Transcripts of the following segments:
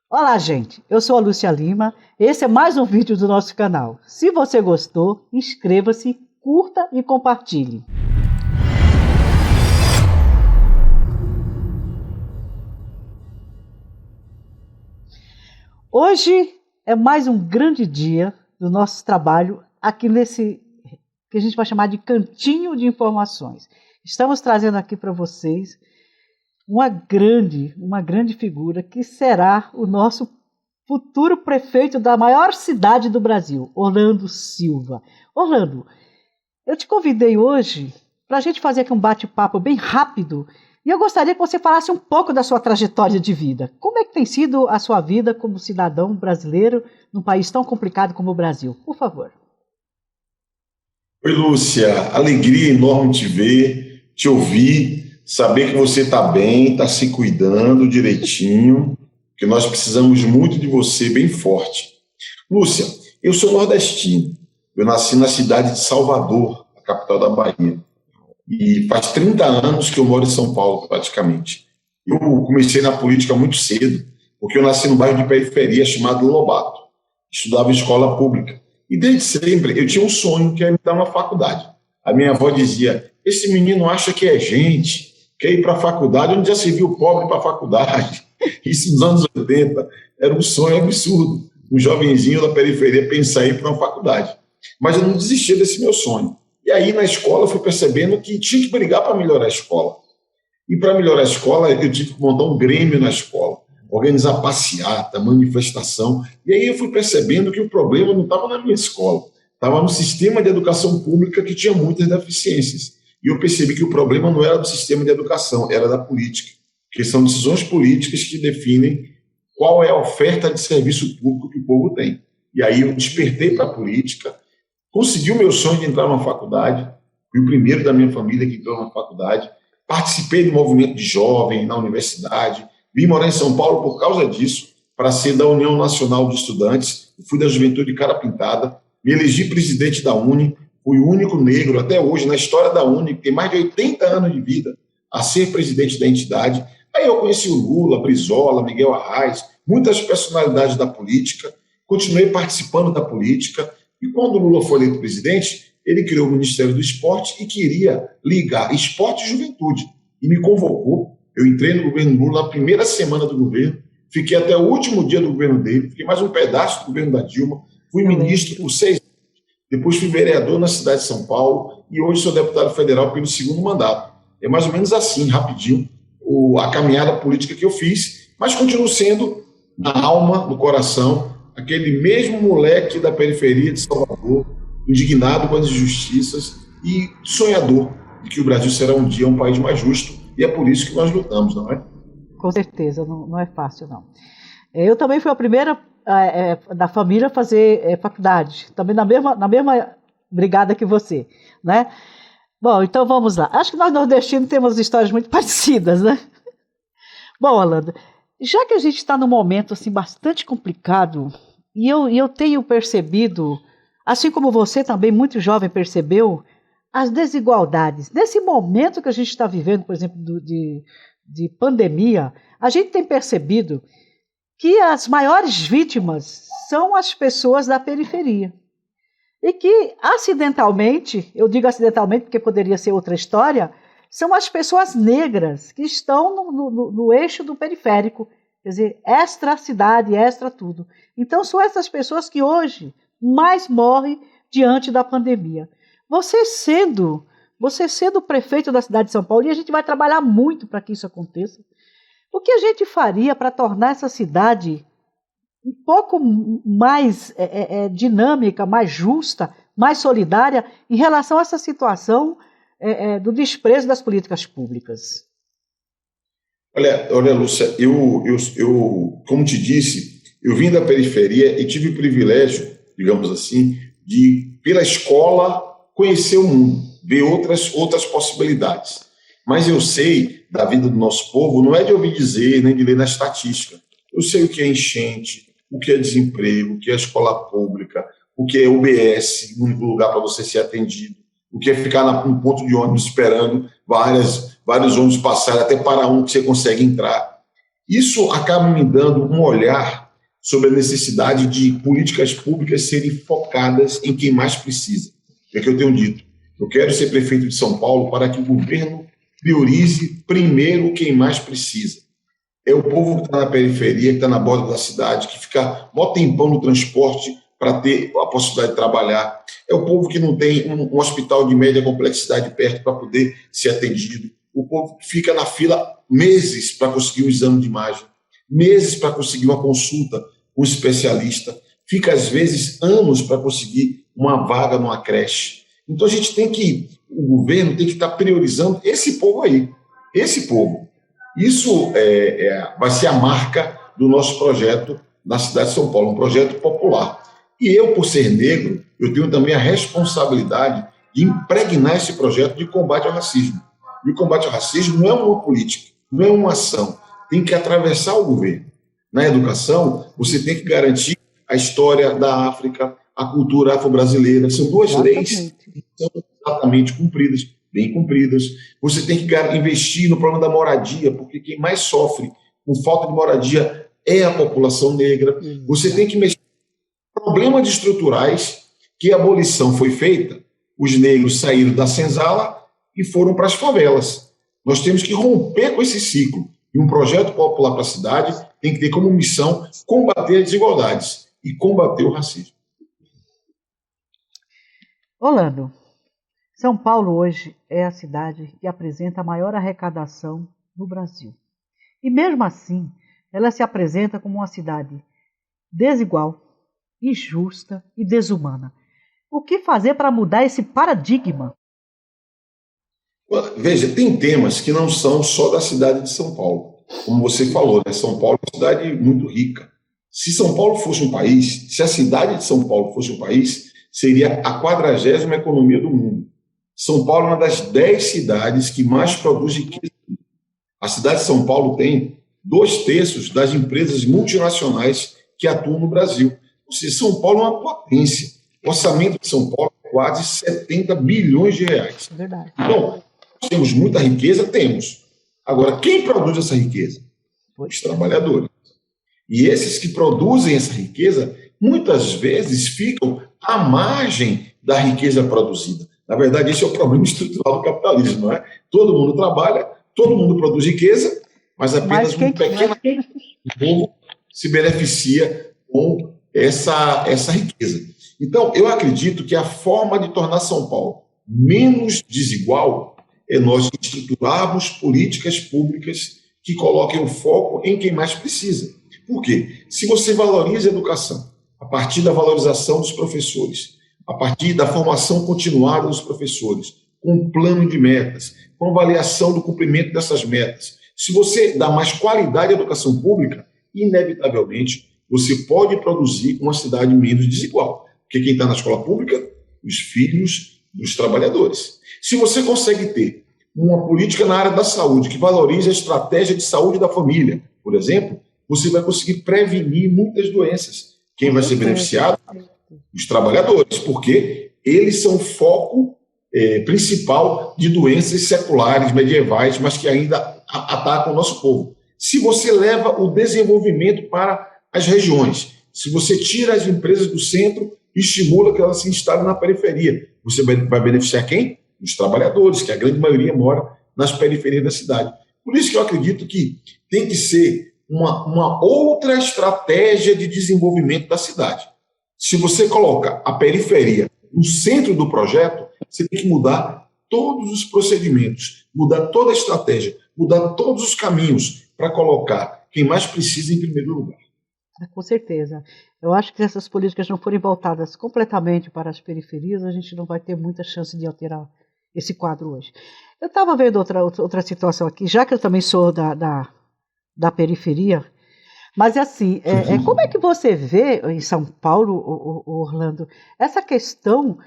Olá, gente. Eu sou a Lúcia Lima. Esse é mais um vídeo do nosso canal. Se você gostou, inscreva-se, curta e compartilhe. Hoje é mais um grande dia do nosso trabalho aqui nesse que a gente vai chamar de cantinho de informações. Estamos trazendo aqui para vocês uma grande figura que será o nosso futuro prefeito da maior cidade do Brasil, Orlando Silva. Orlando, eu te convidei hoje para a gente fazer aqui um bate-papo bem rápido e eu gostaria que você falasse um pouco da sua trajetória de vida. Como é que tem sido a sua vida como cidadão brasileiro num país tão complicado como o Brasil? Por favor. Oi, Lúcia. Alegria enorme te ver, te ouvir, saber que você está bem, está se cuidando direitinho, que nós precisamos muito de você, bem forte. Lúcia, eu sou nordestino. Eu nasci na cidade de Salvador, a capital da Bahia. E faz 30 anos que eu moro em São Paulo, praticamente. Eu comecei na política muito cedo, porque eu nasci num bairro de periferia chamado Lobato. Estudava em escola pública. E desde sempre eu tinha um sonho, que era entrar na faculdade. A minha avó dizia, esse menino acha que é gente, quer ir para a faculdade, onde já se viu pobre para a faculdade. Isso nos anos 80 era um sonho absurdo. Um jovenzinho da periferia pensar em ir para uma faculdade. Mas eu não desistia desse meu sonho. E aí na escola eu fui percebendo que tinha que brigar para melhorar a escola. E para melhorar a escola eu tive que montar um grêmio na escola, organizar passeata, manifestação. E aí eu fui percebendo que o problema não estava na minha escola, estava no sistema de educação pública que tinha muitas deficiências. E eu percebi que o problema não era do sistema de educação, era da política, porque são decisões políticas que definem qual é a oferta de serviço público que o povo tem. E aí eu despertei para a política, consegui o meu sonho de entrar numa faculdade, fui o primeiro da minha família que entrou na faculdade, participei do movimento de jovem na universidade, vim morar em São Paulo por causa disso, para ser da União Nacional de Estudantes, fui da Juventude Cara Pintada, me elegi presidente da UNE, fui o único negro até hoje na história da UNE, que tem mais de 80 anos de vida, a ser presidente da entidade. Aí eu conheci o Lula, Brizola, Miguel Arraes, muitas personalidades da política, continuei participando da política, e quando o Lula foi eleito presidente, ele criou o Ministério do Esporte e queria ligar esporte e juventude, e me convocou. Eu entrei no governo Lula na primeira semana do governo, fiquei até o último dia do governo dele, fiquei mais um pedaço do governo da Dilma, fui ministro por 6 anos, depois fui vereador na cidade de São Paulo e hoje sou deputado federal pelo 2º mandato. É mais ou menos assim, rapidinho, a caminhada política que eu fiz, mas continuo sendo, na alma, no coração, aquele mesmo moleque da periferia de Salvador, indignado com as injustiças e sonhador de que o Brasil será um dia um país mais justo. E é por isso que nós lutamos, não é? Com certeza, não é fácil, não. Eu também fui a primeira da família a fazer faculdade, também na mesma brigada que você, né? Bom, então vamos lá. Acho que nós nordestinos temos histórias muito parecidas, né? Bom, Orlando, já que a gente está num momento assim, bastante complicado, e eu tenho percebido, assim como você também, muito jovem, percebeu, as desigualdades. Nesse momento que a gente está vivendo, por exemplo, de pandemia, a gente tem percebido que as maiores vítimas são as pessoas da periferia. E que, acidentalmente, eu digo acidentalmente porque poderia ser outra história, são as pessoas negras que estão no eixo do periférico, quer dizer, extra cidade, extra tudo. Então, são essas pessoas que hoje mais morrem diante da pandemia. Você sendo prefeito da cidade de São Paulo, e a gente vai trabalhar muito para que isso aconteça, o que a gente faria para tornar essa cidade um pouco mais dinâmica, mais justa, mais solidária em relação a essa situação do desprezo das políticas públicas? Olha, Lúcia, eu, como te disse, eu vim da periferia e tive o privilégio, digamos assim, de, pela escola, conhecer o mundo, ver outras possibilidades. Mas eu sei da vida do nosso povo, não é de ouvir dizer, nem de ler na estatística. Eu sei o que é enchente, o que é desemprego, o que é escola pública, o que é UBS, o único lugar para você ser atendido, o que é ficar no ponto de ônibus esperando vários ônibus passarem até para um que você consegue entrar. Isso acaba me dando um olhar sobre a necessidade de políticas públicas serem focadas em quem mais precisa. É o que eu tenho dito. Eu quero ser prefeito de São Paulo para que o governo priorize primeiro quem mais precisa. É o povo que está na periferia, que está na borda da cidade, que fica mó tempão no transporte para ter a possibilidade de trabalhar. É o povo que não tem um hospital de média complexidade perto para poder ser atendido. O povo que fica na fila meses para conseguir um exame de imagem, meses para conseguir uma consulta com um especialista, fica às vezes anos para conseguir uma vaga numa creche. Então o governo tem que estar priorizando esse povo aí, esse povo. Isso vai ser a marca do nosso projeto na cidade de São Paulo, um projeto popular. E eu, por ser negro, eu tenho também a responsabilidade de impregnar esse projeto de combate ao racismo. E o combate ao racismo não é uma política, não é uma ação, tem que atravessar o governo. Na educação, você tem que garantir a história da África, a cultura afro-brasileira. São duas leis que são exatamente cumpridas, bem cumpridas. Você tem que investir no problema da moradia, porque quem mais sofre com falta de moradia é a população negra. Você tem que mexer em problemas estruturais, que a abolição foi feita, os negros saíram da senzala e foram para as favelas. Nós temos que romper com esse ciclo. E um projeto popular para a cidade tem que ter como missão combater as desigualdades e combater o racismo. Orlando, São Paulo hoje é a cidade que apresenta a maior arrecadação no Brasil. E mesmo assim, ela se apresenta como uma cidade desigual, injusta e desumana. O que fazer para mudar esse paradigma? Veja, tem temas que não são só da cidade de São Paulo. Como você falou, né? São Paulo é uma cidade muito rica. Se São Paulo fosse um país, se a cidade de São Paulo fosse um país, seria a 40ª economia do mundo. São Paulo é uma das 10 cidades que mais produz riqueza. A cidade de São Paulo tem 2/3 das empresas multinacionais que atuam no Brasil. Ou seja, São Paulo é uma potência. O orçamento de São Paulo é quase 70 bilhões de reais. Verdade. Então, nós temos muita riqueza? Temos. Agora, quem produz essa riqueza? Os trabalhadores. E esses que produzem essa riqueza, muitas vezes ficam à margem da riqueza produzida. Na verdade, esse é o problema estrutural do capitalismo, não é? Todo mundo trabalha, todo mundo produz riqueza, mas apenas um pequeno povo se beneficia com essa riqueza. Então, eu acredito que a forma de tornar São Paulo menos desigual é nós estruturarmos políticas públicas que coloquem o foco em quem mais precisa. Por quê? Se você valoriza a educação, a partir da valorização dos professores, a partir da formação continuada dos professores, com um plano de metas, com avaliação do cumprimento dessas metas, se você dá mais qualidade à educação pública, inevitavelmente você pode produzir uma cidade menos desigual. Porque quem está na escola pública? Os filhos dos trabalhadores. Se você consegue ter uma política na área da saúde que valorize a estratégia de saúde da família, por exemplo, você vai conseguir prevenir muitas doenças. Quem vai ser beneficiado? Os trabalhadores, porque eles são o foco principal de doenças seculares, medievais, mas que ainda atacam o nosso povo. Se você leva o desenvolvimento para as regiões, se você tira as empresas do centro e estimula que elas se instalem na periferia, você vai beneficiar quem? Os trabalhadores, que a grande maioria mora nas periferias da cidade. Por isso que eu acredito que tem que ser uma outra estratégia de desenvolvimento da cidade. Se você coloca a periferia no centro do projeto, você tem que mudar todos os procedimentos, mudar toda a estratégia, mudar todos os caminhos para colocar quem mais precisa em primeiro lugar. Com certeza. Eu acho que se essas políticas não forem voltadas completamente para as periferias, a gente não vai ter muita chance de alterar esse quadro hoje. Eu estava vendo outra situação aqui, já que eu também sou da periferia, mas assim, como é que você vê em São Paulo, Orlando, essa questão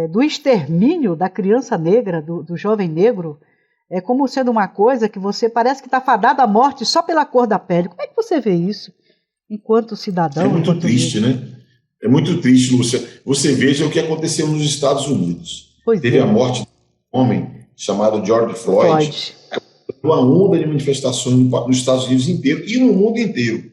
do extermínio da criança negra, do jovem negro, como sendo uma coisa que você parece que está fadado à morte só pela cor da pele. Como é que você vê isso, enquanto cidadão? É muito triste, né? É muito triste. Você veja o que aconteceu nos Estados Unidos. Teve a morte de um homem chamado George Floyd. uma onda de manifestações nos Estados Unidos inteiro e no mundo inteiro.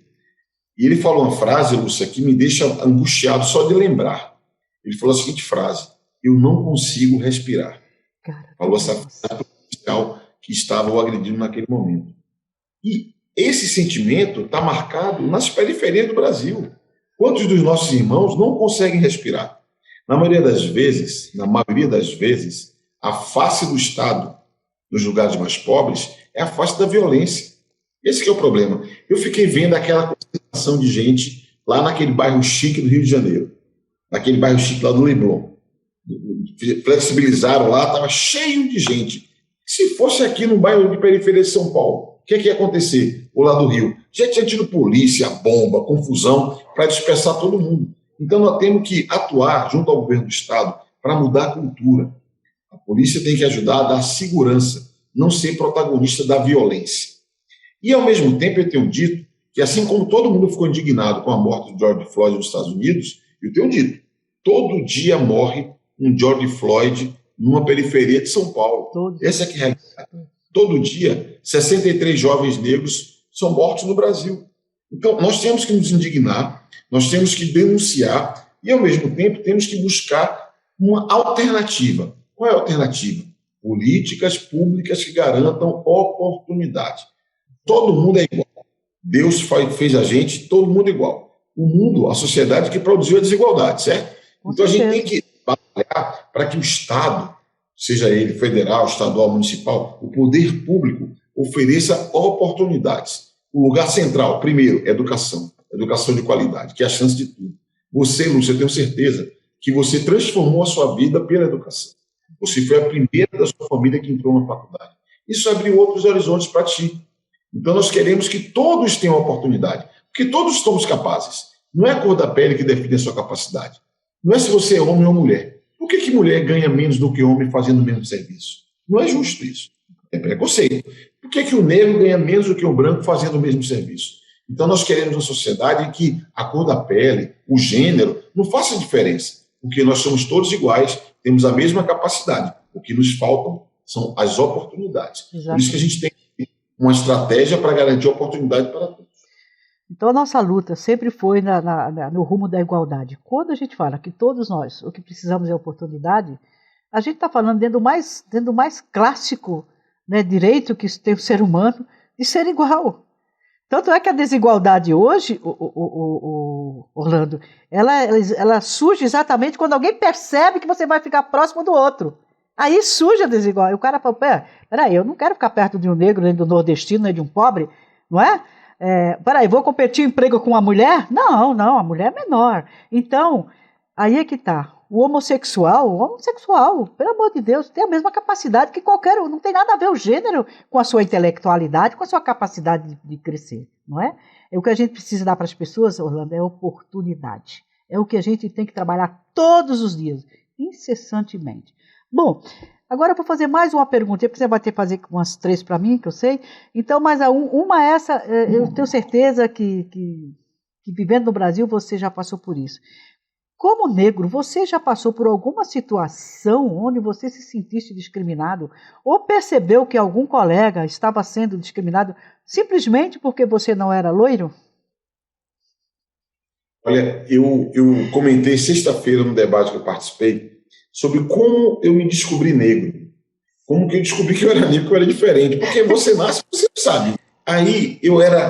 E ele falou uma frase, Lúcia, que me deixa angustiado só de lembrar. Ele falou a seguinte frase: eu não consigo respirar. Falou essa frase para o policial que estava o agredindo naquele momento. E esse sentimento está marcado nas periferias do Brasil. Quantos dos nossos irmãos não conseguem respirar? Na maioria das vezes, a face do Estado nos lugares mais pobres é a face da violência. Esse que é o problema. Eu fiquei vendo aquela concentração de gente lá naquele bairro chique do Rio de Janeiro, naquele bairro chique lá do Leblon. Flexibilizaram lá, estava cheio de gente. Se fosse aqui no bairro de periferia de São Paulo, o que ia acontecer? Ou lá do Rio? Já tinha tido polícia, bomba, confusão, para dispersar todo mundo. Então nós temos que atuar junto ao governo do Estado para mudar a cultura. A polícia tem que ajudar a dar segurança, não ser protagonista da violência. E, ao mesmo tempo, eu tenho dito que, assim como todo mundo ficou indignado com a morte de George Floyd nos Estados Unidos, eu tenho dito, todo dia morre um George Floyd numa periferia de São Paulo. Essa é que é a realidade. Todo dia, 63 jovens negros são mortos no Brasil. Então, nós temos que nos indignar, nós temos que denunciar e, ao mesmo tempo, temos que buscar uma alternativa. Qual é a alternativa? Políticas públicas que garantam oportunidade. Todo mundo é igual. Deus fez a gente, todo mundo igual. O mundo, a sociedade que produziu a desigualdade, certo? Então a gente tem que batalhar para que o Estado, seja ele federal, estadual, municipal, o poder público ofereça oportunidades. O lugar central, primeiro, educação. Educação de qualidade, que é a chance de tudo. Você, Lúcia, eu tenho certeza que você transformou a sua vida pela educação. Você foi a primeira da sua família que entrou na faculdade. Isso abriu outros horizontes para ti. Então, nós queremos que todos tenham oportunidade, porque todos somos capazes. Não é a cor da pele que define a sua capacidade. Não é se você é homem ou mulher. Por que mulher ganha menos do que homem fazendo o mesmo serviço? Não é justo isso. É preconceito. Por que o negro ganha menos do que o branco fazendo o mesmo serviço? Então, nós queremos uma sociedade em que a cor da pele, o gênero, não faça diferença, porque nós somos todos iguais, temos a mesma capacidade. O que nos faltam são as oportunidades. Exatamente. Por isso que a gente tem uma estratégia para garantir oportunidade para todos. Então, a nossa luta sempre foi no rumo da igualdade. Quando a gente fala que todos nós, o que precisamos é oportunidade, a gente está falando dentro do mais clássico, né, direito que tem o ser humano de ser igual. Tanto é que a desigualdade hoje, Orlando, ela surge exatamente quando alguém percebe que você vai ficar próximo do outro. Aí surge a desigualdade. O cara fala, peraí, eu não quero ficar perto de um negro, nem do nordestino, nem de um pobre, não é? Peraí, vou competir emprego com uma mulher? Não, a mulher é menor. Então, aí é que está. O homossexual, pelo amor de Deus, tem a mesma capacidade que qualquer um. Não tem nada a ver o gênero com a sua intelectualidade, com a sua capacidade de crescer, não é? O que a gente precisa dar para as pessoas, Orlando, é oportunidade. É o que a gente tem que trabalhar todos os dias, incessantemente. Bom, agora eu vou fazer mais uma pergunta, porque você vai ter que fazer umas 3 para mim, que eu sei. Então, mas uma é essa, eu tenho certeza que vivendo no Brasil você já passou por isso. Como negro, você já passou por alguma situação onde você se sentisse discriminado ou percebeu que algum colega estava sendo discriminado simplesmente porque você não era loiro? Olha, eu comentei sexta-feira no debate que eu participei sobre como eu me descobri negro. Como que eu descobri que eu era negro, que eu era diferente. Porque você nasce, você sabe. Aí,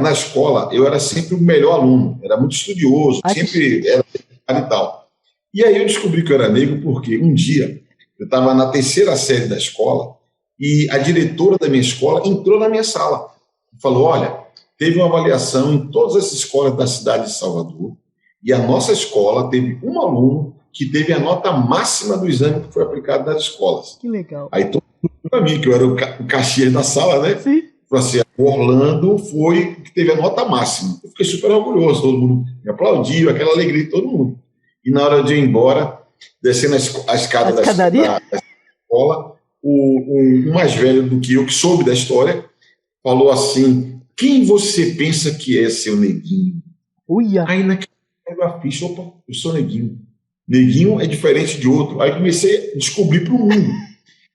na escola, eu era sempre o melhor aluno. Era muito estudioso, sempre era e tal. E aí eu descobri que eu era negro porque um dia eu estava na 3ª série da escola e a diretora da minha escola entrou na minha sala e falou, olha, teve uma avaliação em todas as escolas da cidade de Salvador e a nossa escola teve um aluno que teve a nota máxima do exame que foi aplicado nas escolas. Que legal. Aí todo mundo para mim, que eu era o caxias da sala, né? Sim. Falou assim, o Orlando foi que teve a nota máxima. Eu fiquei super orgulhoso, todo mundo me aplaudiu, aquela alegria de todo mundo. E na hora de ir embora, descendo a escada da escola, o mais velho do que eu, que soube da história, falou assim, quem você pensa que é seu neguinho? Uia. Aí naquela eu fiz, opa, eu sou neguinho. Neguinho é diferente de outro. Aí comecei a descobrir para o mundo.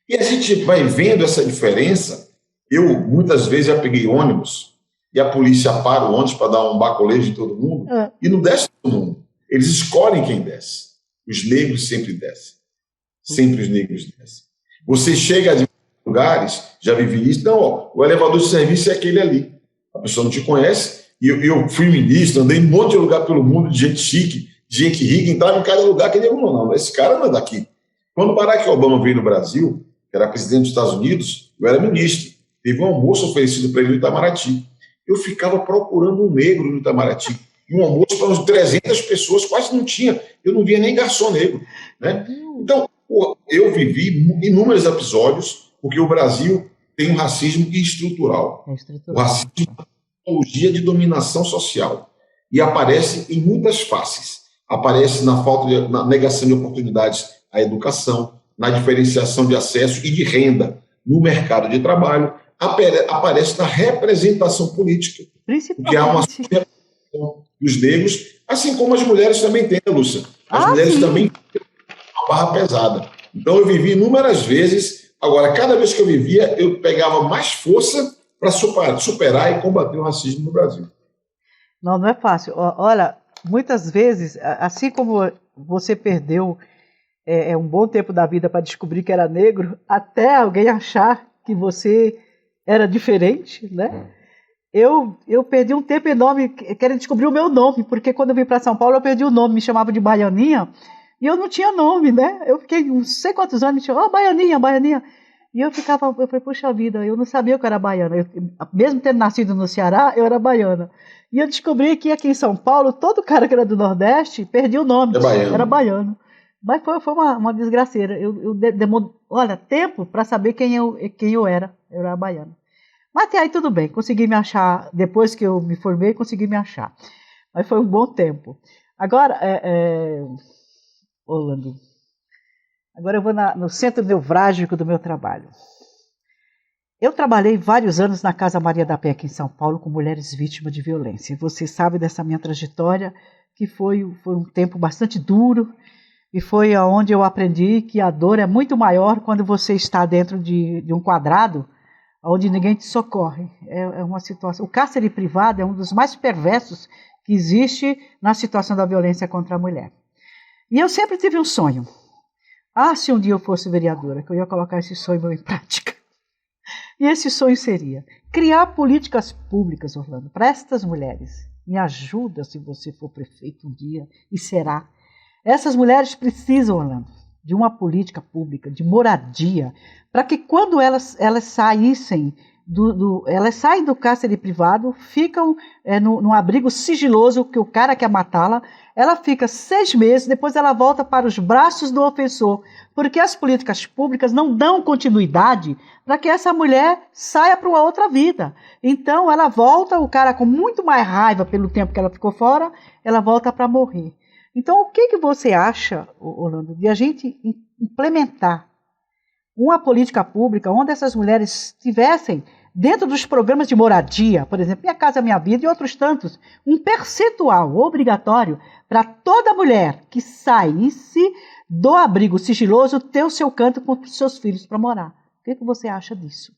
E a gente vai vendo essa diferença Eu, muitas vezes, já peguei ônibus e a polícia para o ônibus para dar um bacolejo em todo mundo e não desce todo mundo. Eles escolhem quem desce. Os negros sempre descem. Sempre os negros descem. Você chega de lugares, já vivi isso, não, ó, o elevador de serviço é aquele ali. A pessoa não te conhece, e eu fui ministro, andei em um monte de lugar pelo mundo, de gente chique, de gente rica, entrava em cada lugar que ele não, esse cara não é daqui. Quando Barack Obama veio no Brasil, que era presidente dos Estados Unidos, eu era ministro, teve um almoço oferecido para ele no Itamaraty. Eu ficava procurando um negro no Itamaraty, e um almoço para uns 300 pessoas, quase não tinha, eu não via nem garçom negro, né? Então, eu vivi inúmeros episódios, porque o Brasil tem um racismo estrutural. O racismo é uma tecnologia de dominação social. E aparece em muitas faces. Aparece na negação de oportunidades à educação, na diferenciação de acesso e de renda no mercado de trabalho, aparece na representação política. Porque há uma subrepresentação dos negros, assim como as mulheres também têm, né, Lúcia? As mulheres também têm uma barra pesada. Então, eu vivi inúmeras vezes. Agora, cada vez que eu vivia, eu pegava mais força para superar e combater o racismo no Brasil. Não é fácil. Olha, muitas vezes, assim como você perdeu um bom tempo da vida para descobrir que era negro, até alguém achar que você era diferente, né? Eu perdi um tempo enorme querendo descobrir o meu nome, porque quando eu vim para São Paulo, eu perdi o nome, me chamava de Baianinha, e eu não tinha nome, né? Eu fiquei não sei quantos anos, me chamavam, Baianinha, Baianinha. E eu falei, puxa vida, eu não sabia que eu era baiana. Mesmo tendo nascido no Ceará, eu era baiana. E eu descobri que aqui em São Paulo, todo cara que era do Nordeste perdia o nome, era baiano. Mas foi uma desgraceira. Eu demorei, tempo para saber quem eu era. Eu era baiana. Mas até aí tudo bem, consegui me achar, depois que eu me formei, consegui me achar. Mas foi um bom tempo. Agora, Orlando, agora eu vou no centro nevrálgico do meu trabalho. Eu trabalhei vários anos na Casa Maria da Penha, aqui em São Paulo, com mulheres vítimas de violência. Você sabe dessa minha trajetória, que foi um tempo bastante duro, e foi onde eu aprendi que a dor é muito maior quando você está dentro de um quadrado, onde ninguém te socorre. É uma situação. O cárcere privado é um dos mais perversos que existe na situação da violência contra a mulher. E eu sempre tive um sonho. Se um dia eu fosse vereadora, que eu ia colocar esse sonho em prática. E esse sonho seria criar políticas públicas, Orlando, para estas mulheres. Me ajuda se você for prefeito um dia, e será. Essas mulheres precisam, Orlando, de uma política pública, de moradia, para que quando elas saíssem elas saem do cárcere privado, ficam num abrigo sigiloso, que o cara quer matá-la, ela fica 6 meses, depois ela volta para os braços do ofensor, porque as políticas públicas não dão continuidade para que essa mulher saia para uma outra vida. Então ela volta, o cara com muito mais raiva pelo tempo que ela ficou fora, ela volta para morrer. Então o que você acha, Orlando, de a gente implementar uma política pública onde essas mulheres tivessem, dentro dos programas de moradia, por exemplo, Minha Casa Minha Vida e outros tantos, um percentual obrigatório para toda mulher que saísse do abrigo sigiloso ter o seu canto com os seus filhos para morar. O que você acha disso?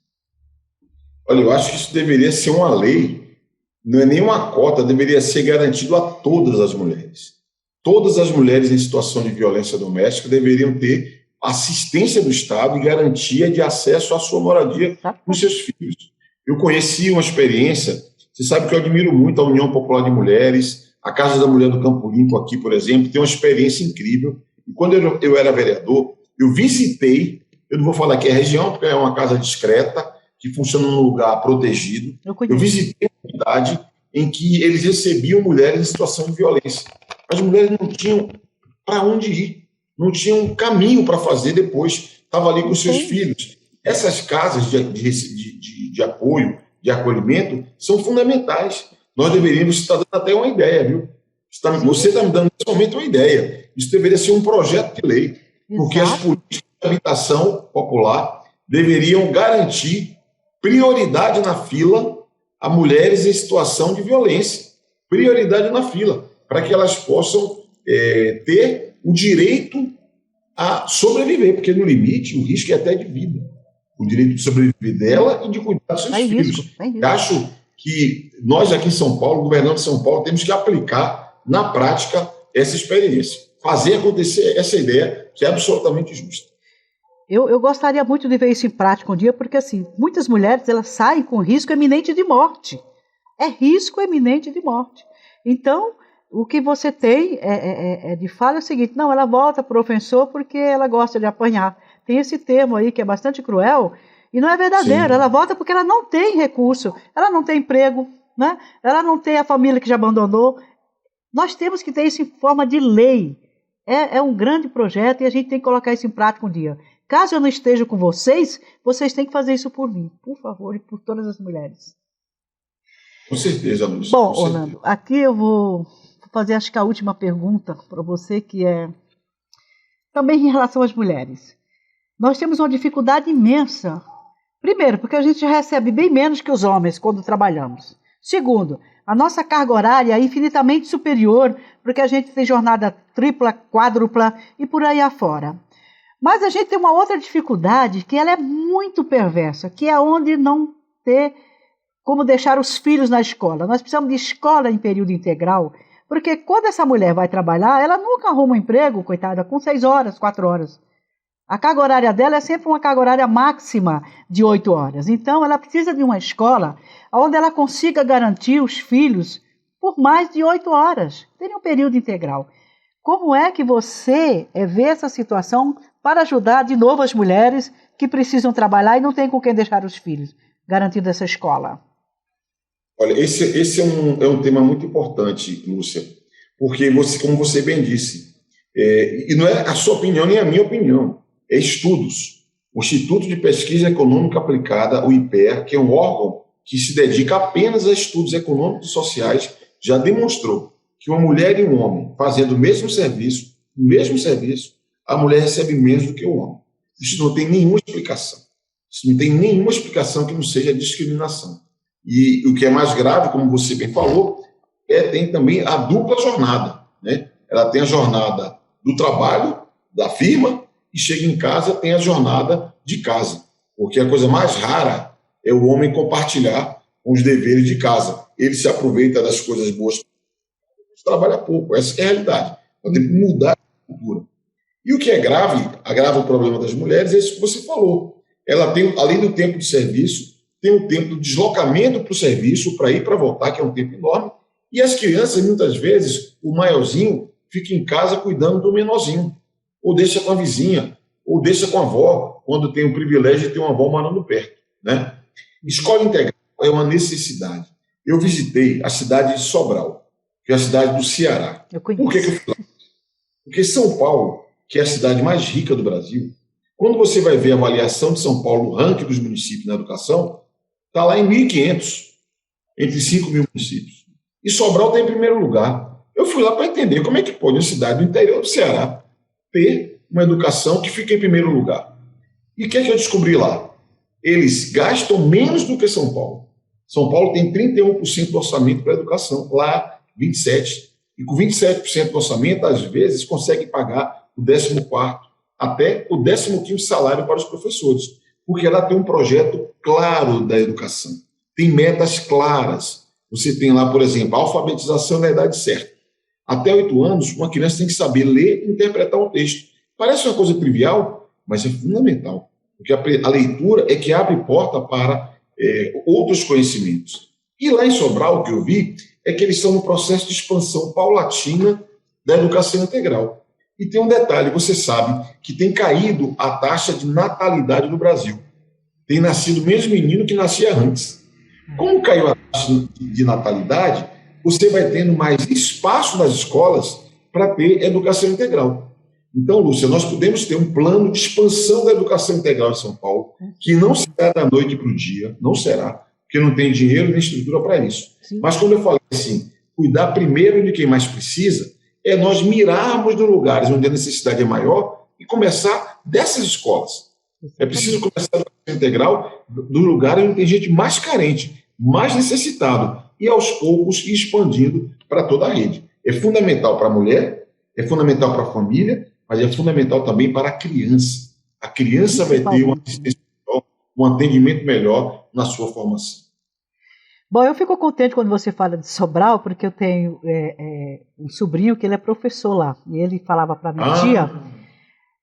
Olha, eu acho que isso deveria ser uma lei, não é nem uma cota, deveria ser garantido a todas as mulheres. Todas as mulheres em situação de violência doméstica deveriam ter assistência do Estado e garantia de acesso à sua moradia com seus filhos. Eu conheci uma experiência, você sabe que eu admiro muito a União Popular de Mulheres, a Casa da Mulher do Campo Limpo aqui, por exemplo, tem uma experiência incrível. E quando eu era vereador, eu visitei, eu não vou falar que é região, porque é uma casa discreta, que funciona num lugar protegido. Eu visitei uma unidade em que eles recebiam mulheres em situação de violência. As mulheres não tinham para onde ir. Não tinha um caminho para fazer depois, estava ali com seus filhos. Essas casas de apoio, de acolhimento, são fundamentais. Nós deveríamos estar dando até uma ideia, viu? Você está me dando somente uma ideia. Isso deveria ser um projeto de lei, porque as políticas de habitação popular deveriam garantir prioridade na fila a mulheres em situação de violência. Prioridade na fila, para que elas possam ter o direito a sobreviver, porque no limite o risco é até de vida. o direito de sobreviver dela e de cuidar dos seus filhos. Acho que nós aqui em São Paulo, governando São Paulo, temos que aplicar na prática essa experiência, fazer acontecer essa ideia que é absolutamente justa. Eu gostaria muito de ver isso em prática um dia, porque assim, muitas mulheres elas saem com risco eminente de morte. É risco eminente de morte. Então, o que você tem de fala é o seguinte, não, ela volta para o ofensor porque ela gosta de apanhar. Tem esse termo aí que é bastante cruel e não é verdadeiro. Sim. Ela volta porque ela não tem recurso, ela não tem emprego, né? Ela não tem a família que já abandonou. Nós temos que ter isso em forma de lei. É um grande projeto e a gente tem que colocar isso em prática um dia. Caso eu não esteja com vocês, vocês têm que fazer isso por mim, por favor, e por todas as mulheres. Com certeza, Lúcia. Bom, Orlando, aqui eu vou fazer acho que a última pergunta para você, que é também em relação às mulheres. Nós temos uma dificuldade imensa. Primeiro, porque a gente recebe bem menos que os homens quando trabalhamos. Segundo, a nossa carga horária é infinitamente superior, porque a gente tem jornada tripla, quádrupla e por aí afora. Mas a gente tem uma outra dificuldade, que ela é muito perversa, que é onde não ter como deixar os filhos na escola. Nós precisamos de escola em período integral, porque quando essa mulher vai trabalhar, ela nunca arruma um emprego, coitada, com 6 horas, 4 horas. A carga horária dela é sempre uma carga horária máxima de 8 horas. Então, ela precisa de uma escola onde ela consiga garantir os filhos por mais de 8 horas. Tem um período integral. Como é que você vê essa situação para ajudar de novo as mulheres que precisam trabalhar e não têm com quem deixar os filhos, garantindo essa escola? Olha, esse é um tema muito importante, Lúcia, porque como você bem disse, e não é a sua opinião nem a minha opinião, é estudos. O Instituto de Pesquisa Econômica Aplicada, o IPEA, que é um órgão que se dedica apenas a estudos econômicos e sociais, já demonstrou que uma mulher e um homem fazendo o mesmo serviço, a mulher recebe menos do que o homem. Isso não tem nenhuma explicação. Isso não tem nenhuma explicação que não seja discriminação. E o que é mais grave, como você bem falou, tem também a dupla jornada, né? Ela tem a jornada do trabalho, da firma, e chega em casa, tem a jornada de casa. Porque a coisa mais rara é o homem compartilhar com os deveres de casa. Ele se aproveita das coisas boas, trabalha pouco. Essa é a realidade. Nós temos que mudar a cultura. E o que é grave, agrava o problema das mulheres, é isso que você falou. Ela tem, além do tempo de serviço, tem o tempo do deslocamento para o serviço, para ir e para voltar, que é um tempo enorme. E as crianças, muitas vezes, o maiorzinho fica em casa cuidando do menorzinho. Ou deixa com a vizinha, ou deixa com a avó, quando tem o privilégio de ter uma avó morando perto, né? Escola integral é uma necessidade. Eu visitei a cidade de Sobral, que é a cidade do Ceará. Por que eu fui lá? Porque São Paulo, que é a cidade mais rica do Brasil, quando você vai ver a avaliação de São Paulo, o ranking dos municípios na educação, está lá em 1.500, entre 5.000 municípios. E Sobral está em primeiro lugar. Eu fui lá para entender como é que pode uma cidade do interior do Ceará ter uma educação que fica em primeiro lugar. E o que é que eu descobri lá? Eles gastam menos do que São Paulo. São Paulo tem 31% do orçamento para a educação, lá 27%. E com 27% do orçamento, às vezes, consegue pagar o 14º, até o 15º salário para os professores, porque ela tem um projeto claro da educação. Tem metas claras. Você tem lá, por exemplo, a alfabetização na idade certa. Até 8 anos, uma criança tem que saber ler e interpretar um texto. Parece uma coisa trivial, mas é fundamental, porque a leitura é que abre porta para outros conhecimentos. E lá em Sobral, o que eu vi é que eles estão no processo de expansão paulatina da educação integral. E tem um detalhe, você sabe que tem caído a taxa de natalidade no Brasil. Tem nascido o mesmo menino que nascia antes. Como caiu a taxa de natalidade, você vai tendo mais espaço nas escolas para ter educação integral. Então, Lúcia, nós podemos ter um plano de expansão da educação integral em São Paulo, que não será da noite para o dia, não será, porque não tem dinheiro nem estrutura para isso. Sim. Mas quando eu falei assim, cuidar primeiro de quem mais precisa, é nós mirarmos nos lugares onde a necessidade é maior e começar dessas escolas. É preciso começar a educação integral dos lugares onde tem gente mais carente, mais necessitado, e aos poucos ir expandindo para toda a rede. É fundamental para a mulher, é fundamental para a família, mas é fundamental também para a criança. A criança vai ter uma assistência um atendimento melhor na sua formação. Bom, eu fico contente quando você fala de Sobral, porque eu tenho um sobrinho que ele é professor lá, e ele falava para mim, tia,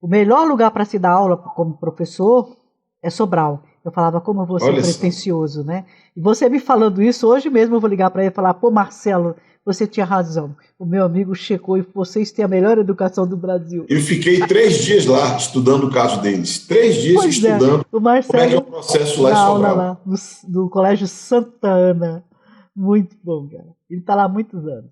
o melhor lugar para se dar aula como professor é Sobral. Eu falava, como eu vou ser pretencioso, né? E você me falando isso, hoje mesmo eu vou ligar para ele e falar, pô, Marcelo, você tinha razão. O meu amigo checou e vocês têm a melhor educação do Brasil. Eu fiquei 3 dias lá estudando o caso deles. 3 dias estudando o Marcelo, como é que é o processo lá em Sobral. Lá, no Colégio Santa Ana. Muito bom, cara. Ele está lá há muitos anos.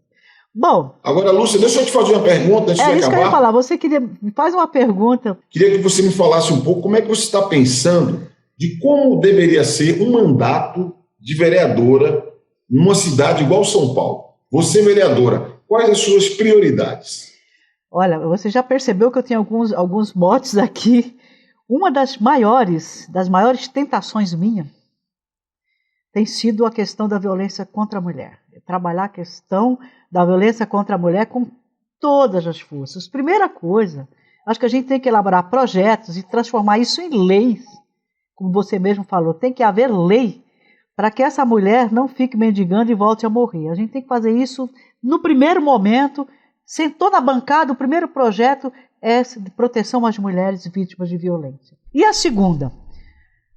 Bom. Agora, Lúcia, deixa eu te fazer uma pergunta antes de acabar. É isso que eu ia falar. Você me faz uma pergunta. Queria que você me falasse um pouco como é que você está pensando de como deveria ser um mandato de vereadora numa cidade igual São Paulo. Você, vereadora, quais as suas prioridades? Olha, você já percebeu que eu tenho alguns motes aqui. Uma das maiores tentações minha tem sido a questão da violência contra a mulher. Trabalhar a questão da violência contra a mulher com todas as forças. Primeira coisa, acho que a gente tem que elaborar projetos e transformar isso em leis. Como você mesmo falou, tem que haver lei para que essa mulher não fique mendigando e volte a morrer. A gente tem que fazer isso no primeiro momento. Sentou na bancada, o primeiro projeto é de proteção às mulheres vítimas de violência. E a segunda?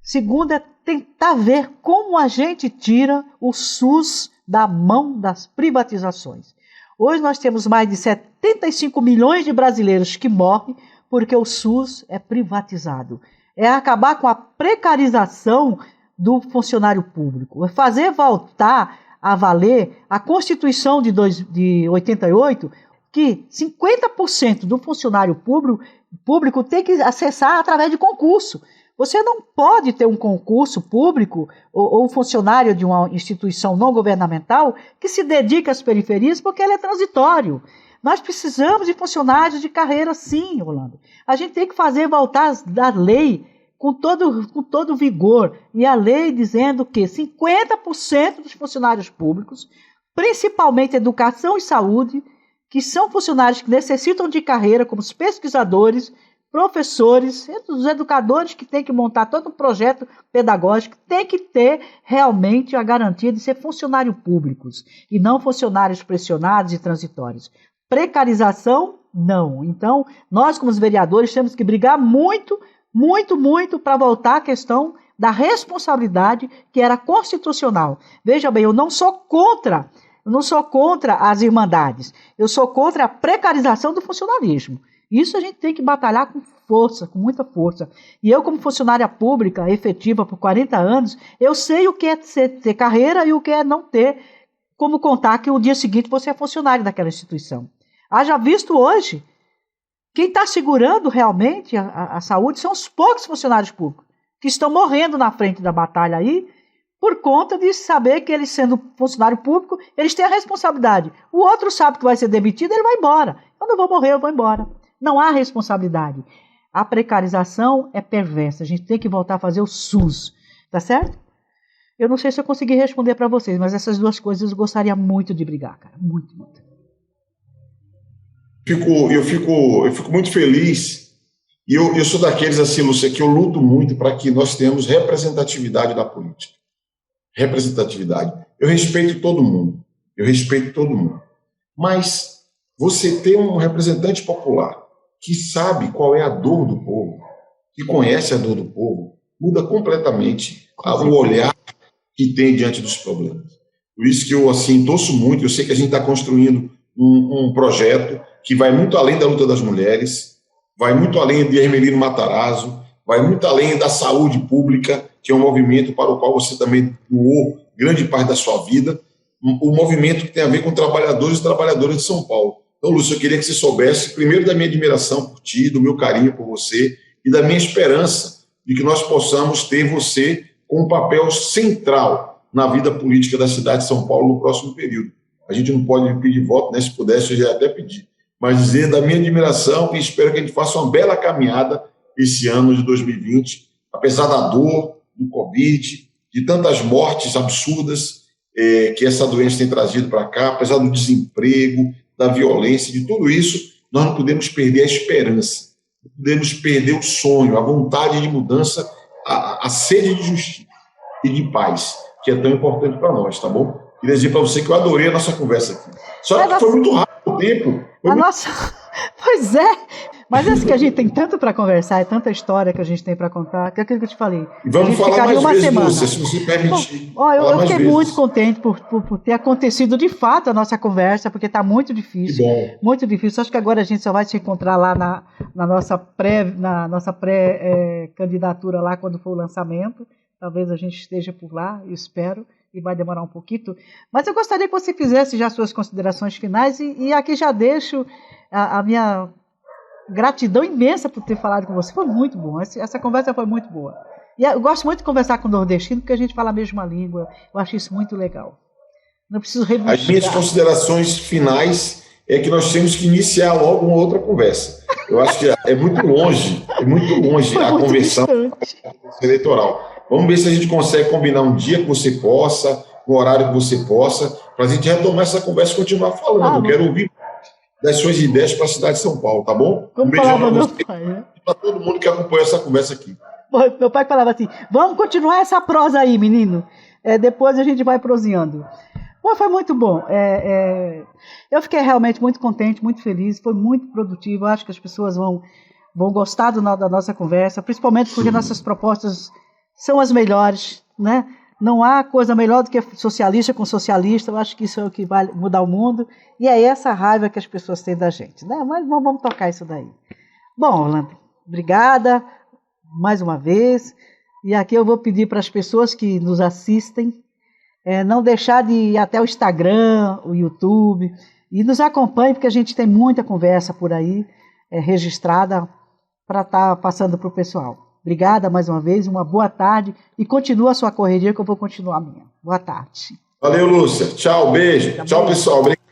Segunda é tentar ver como a gente tira o SUS da mão das privatizações. Hoje nós temos mais de 75 milhões de brasileiros que morrem porque o SUS é privatizado. É acabar com a precarização do funcionário público, é fazer voltar a valer a Constituição de 88, que 50% do funcionário público tem que acessar através de concurso. Você não pode ter um concurso público ou um funcionário de uma instituição não governamental que se dedique às periferias porque ele é transitório. Nós precisamos de funcionários de carreira, sim, Rolando. A gente tem que fazer voltar da lei com todo vigor. E a lei dizendo que 50% dos funcionários públicos, principalmente educação e saúde, que são funcionários que necessitam de carreira, como os pesquisadores, professores, os educadores que têm que montar todo um projeto pedagógico, tem que ter realmente a garantia de ser funcionários públicos e não funcionários pressionados e transitórios. Precarização, não. Então, nós como os vereadores temos que brigar muito para voltar à questão da responsabilidade que era constitucional. Veja bem, eu não sou contra as irmandades, eu sou contra a precarização do funcionalismo. Isso a gente tem que batalhar com força, com muita força. E eu, como funcionária pública efetiva por 40 anos, eu sei o que é ter carreira e o que é não ter, como contar que o dia seguinte você é funcionário daquela instituição. Haja visto hoje, quem está segurando realmente a saúde são os poucos funcionários públicos que estão morrendo na frente da batalha aí, por conta de saber que eles, sendo funcionário público, eles têm a responsabilidade. O outro sabe que vai ser demitido, ele vai embora. Eu não vou morrer, eu vou embora. Não há responsabilidade. A precarização é perversa. A gente tem que voltar a fazer o SUS. Tá certo? Eu não sei se eu consegui responder para vocês, mas essas duas coisas eu gostaria muito de brigar, cara. Muito, muito. Eu fico muito feliz. E eu sou daqueles, assim, Lúcia, que eu luto muito para que nós tenhamos representatividade da política. Representatividade. Eu respeito todo mundo. Mas você ter um representante popular que sabe qual é a dor do povo, que conhece a dor do povo, muda completamente o olhar que tem diante dos problemas. Por isso que eu, assim, torço muito. Eu sei que a gente está construindo um projeto que vai muito além da luta das mulheres, vai muito além de Hermelino Matarazzo, vai muito além da saúde pública, que é um movimento para o qual você também doou grande parte da sua vida, um movimento que tem a ver com trabalhadores e trabalhadoras de São Paulo. Então, Lúcio, eu queria que você soubesse, primeiro, da minha admiração por ti, do meu carinho por você e da minha esperança de que nós possamos ter você com um papel central na vida política da cidade de São Paulo no próximo período. A gente não pode pedir voto, né? Se pudesse, eu já ia até pedir. Mas dizer da minha admiração e espero que a gente faça uma bela caminhada esse ano de 2020, apesar da dor, do Covid, de tantas mortes absurdas que essa doença tem trazido para cá, apesar do desemprego, da violência, de tudo isso, nós não podemos perder a esperança, não podemos perder o sonho, a vontade de mudança a sede de justiça e de paz, que é tão importante para nós, tá bom? Queria dizer para você que eu adorei a nossa conversa aqui. Só que foi muito rápido o tempo. Pois é, mas é que a gente tem tanto para conversar, é tanta história que a gente tem para contar, que é aquilo que eu te falei. Vamos falar mais vezes, Lúcia, se você permitir. Bom, eu fiquei muito contente por ter acontecido de fato a nossa conversa, porque está muito difícil. Que bom. Muito difícil. Acho que agora a gente só vai se encontrar lá na nossa pré-candidatura lá, quando for o lançamento. Talvez a gente esteja por lá, eu espero, e vai demorar um pouquinho. Mas eu gostaria que você fizesse já suas considerações finais, e aqui já deixo a minha gratidão imensa por ter falado com você. Foi muito bom, essa conversa foi muito boa. E eu gosto muito de conversar com o nordestino, porque a gente fala a mesma língua, eu acho isso muito legal. Não preciso rebutar. As minhas considerações finais é que nós temos que iniciar logo uma outra conversa. Eu acho que é muito longe a conversão eleitoral. Vamos ver se a gente consegue combinar um dia que você possa, um horário que você possa, para a gente retomar essa conversa e continuar falando. Eu quero ouvir das suas ideias para a cidade de São Paulo, tá bom? Como falava meu pai, né? Para todo mundo que acompanha essa conversa aqui. Meu pai falava assim, vamos continuar essa prosa aí, menino. Depois a gente vai proseando. Bom, foi muito bom. Eu fiquei realmente muito contente, muito feliz, foi muito produtivo. Eu acho que as pessoas vão gostar da nossa conversa, principalmente porque nossas propostas são as melhores, né? Não há coisa melhor do que socialista com socialista. Eu acho que isso é o que vai mudar o mundo. E é essa raiva que as pessoas têm da gente, né? Mas vamos tocar isso daí. Bom, Orlando, obrigada mais uma vez. E aqui eu vou pedir para as pessoas que nos assistem não deixar de ir até o Instagram, o YouTube, e nos acompanhe, porque a gente tem muita conversa por aí registrada para estar passando para o pessoal. Obrigada mais uma vez, uma boa tarde, e continua a sua correria que eu vou continuar a minha. Boa tarde. Valeu, Lúcia. Tchau, beijo. Tchau, pessoal. Obrigado.